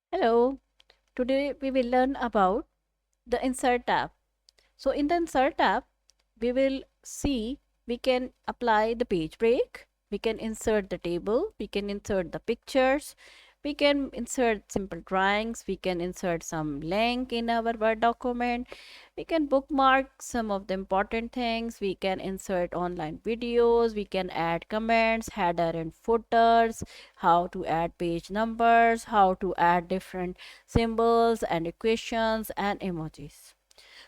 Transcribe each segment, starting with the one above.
Hello, today we will learn about the insert tab. So in the insert tab, we will see we can apply the page break, we can insert the table, we can insert the pictures, we can insert simple drawings, we can insert some link in our Word document, we can bookmark some of the important things, we can insert online videos, we can add comments, header and footers, how to add page numbers, how to add different symbols and equations and emojis.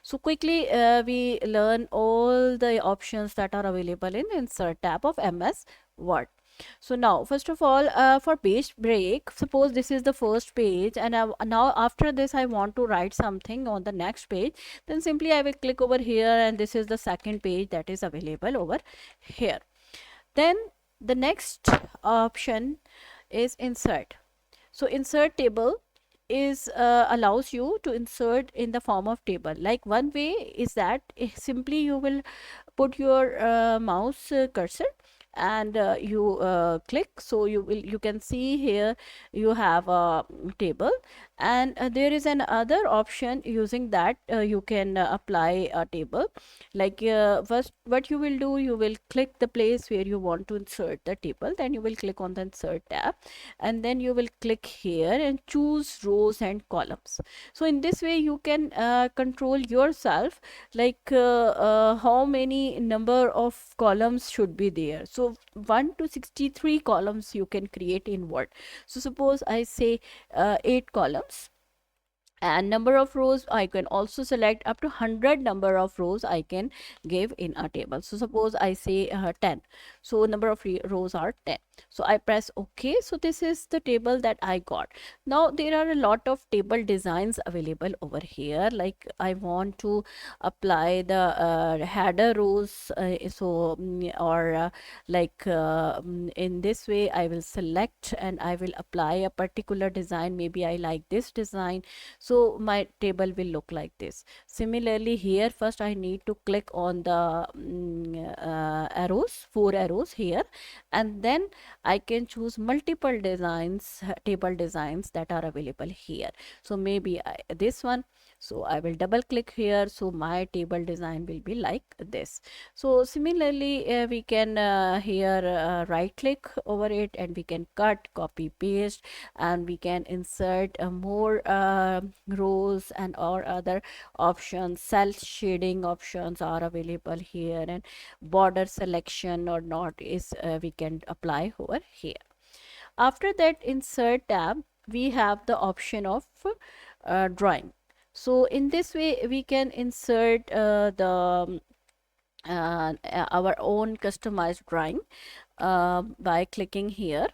So quickly we learn all the options that are available in insert tab of MS Word. So now first of all, for page break, suppose this is the first page and now after this I want to write something on the next page, then simply I will click over here and this is the second page that is available over here. Then the next option is insert. So insert table is allows you to insert in the form of table. Like one way is that simply you will put your mouse cursor and you click, so you can see here you have a table, and there is an other option using that you can apply a table. Like first what you will do, you will click the place where you want to insert the table, then you will click on the insert tab, and then you will click here and choose rows and columns. So in this way you can control yourself, like how many number of columns should be there. So 1 to 63 columns you can create in Word. So suppose I say 8 columns, and number of rows I can also select up to 100 number of rows I can give in a table. So suppose I say 10, so number of rows are 10, so I press OK. So this is the table that I got. Now there are a lot of table designs available over here. Like I want to apply the header rows, in this way I will select and I will apply a particular design. Maybe I like this design, so my table will look like this. Similarly here, first I need to click on the arrows, 4 arrows here, and then I can choose multiple designs, table designs that are available here. So maybe this one, so I will double click here, so my table design will be like this. So similarly we can here right click over it and we can cut, copy, paste, and we can insert more rows and or other options. Cell shading options are available here, and border selection or not is we can apply over here. After that insert tab, we have the option of drawing. So in this way we can insert our own customized drawing by clicking here,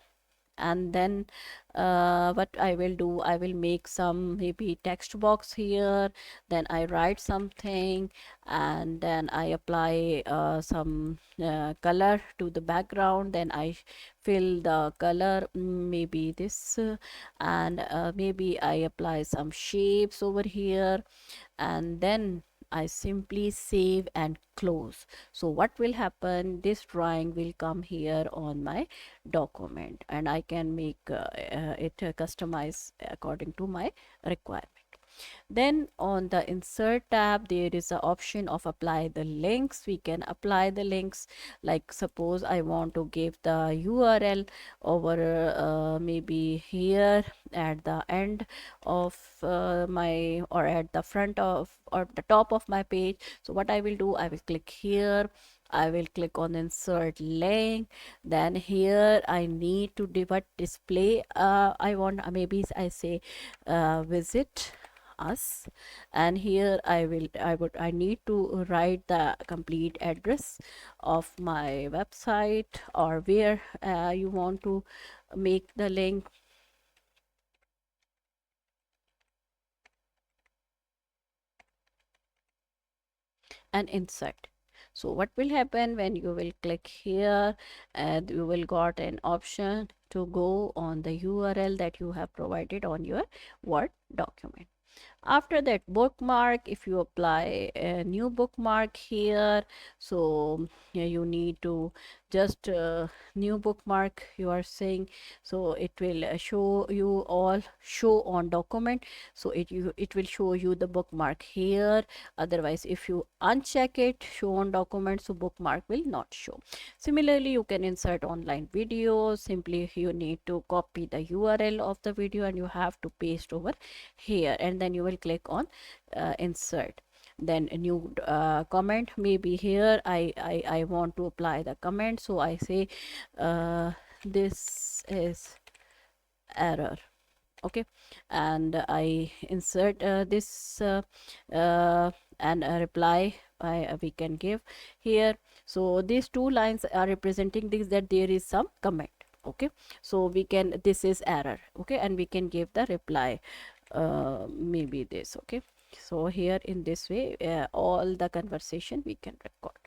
and then what I will do, I will make some maybe text box here, then I write something, and then I apply some color to the background, then I fill the color, maybe this and maybe I apply some shapes over here, and then I simply save and close. So what will happen, this drawing will come here on my document and I can make it customize according to my requirement. Then on the insert tab there is an option of apply the links. We can apply the links, like suppose I want to give the URL over maybe here at the end of my, or at the front of, or the top of my page. So what I will do, I will click here, I will click on insert link, then here I need to what display I want, maybe I say visit us, and here I need to write the complete address of my website or where you want to make the link, and insert. So what will happen when you will click here, and you will got an option to go on the URL that you have provided on your Word document. After that, bookmark, if you apply a new bookmark here, so yeah, you need to just new bookmark you are saying, so it will show you all show on document, so it will show you the bookmark here. Otherwise, if you uncheck it show on document, so bookmark will not show. Similarly, you can insert online videos. Simply you need to copy the URL of the video and you have to paste over here, and then you will click on insert. Then a new comment may be here. I want to apply the comment, so I say this is error. Okay, and I insert this and a reply we can give here. So these two lines are representing this, that there is some comment. Okay, so we can, this is error. Okay, and we can give the reply maybe this. Okay, so here in this way all the conversation we can record.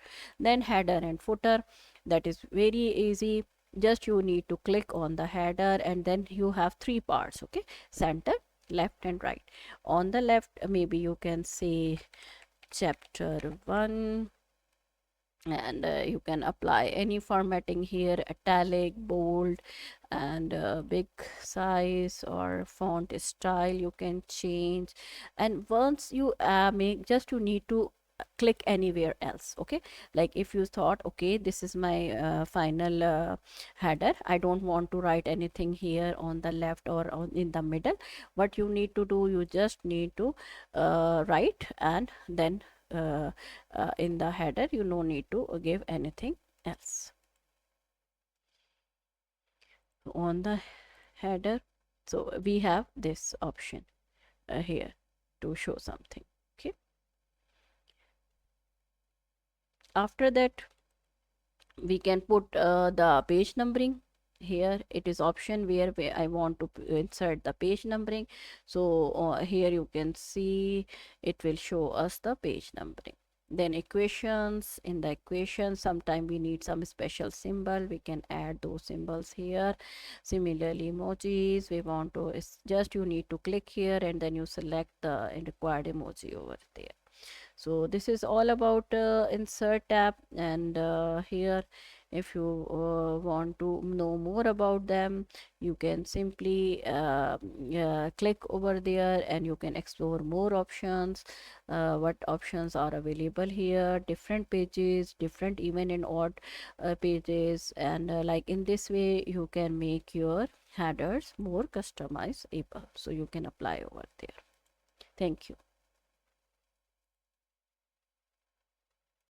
Then header and footer, that is very easy. Just you need to click on the header, and then you have three parts. Okay, center, left and right. On the left maybe you can say chapter 1, and you can apply any formatting here, italic, bold, and big size or font style you can change. And once you make, just you need to click anywhere else. Okay, like if you thought, okay, this is my final header, I don't want to write anything here on the left or in the middle, what you need to do, you just need to write, and then in the header you no need to give anything else on the header. So we have this option here to show something. Okay, after that we can put the page numbering. Here it is option where I want to insert the page numbering. So here you can see it will show us the page numbering. Then equations, in the equation sometime we need some special symbol, we can add those symbols here. Similarly, emojis, we want to, it's just you need to click here and then you select the required emoji over there. So this is all about insert tab, and here if you want to know more about them, you can simply click over there and you can explore more options. What options are available here, different pages, different even in odd pages, and like in this way you can make your headers more customizable, so you can apply over there. Thank you.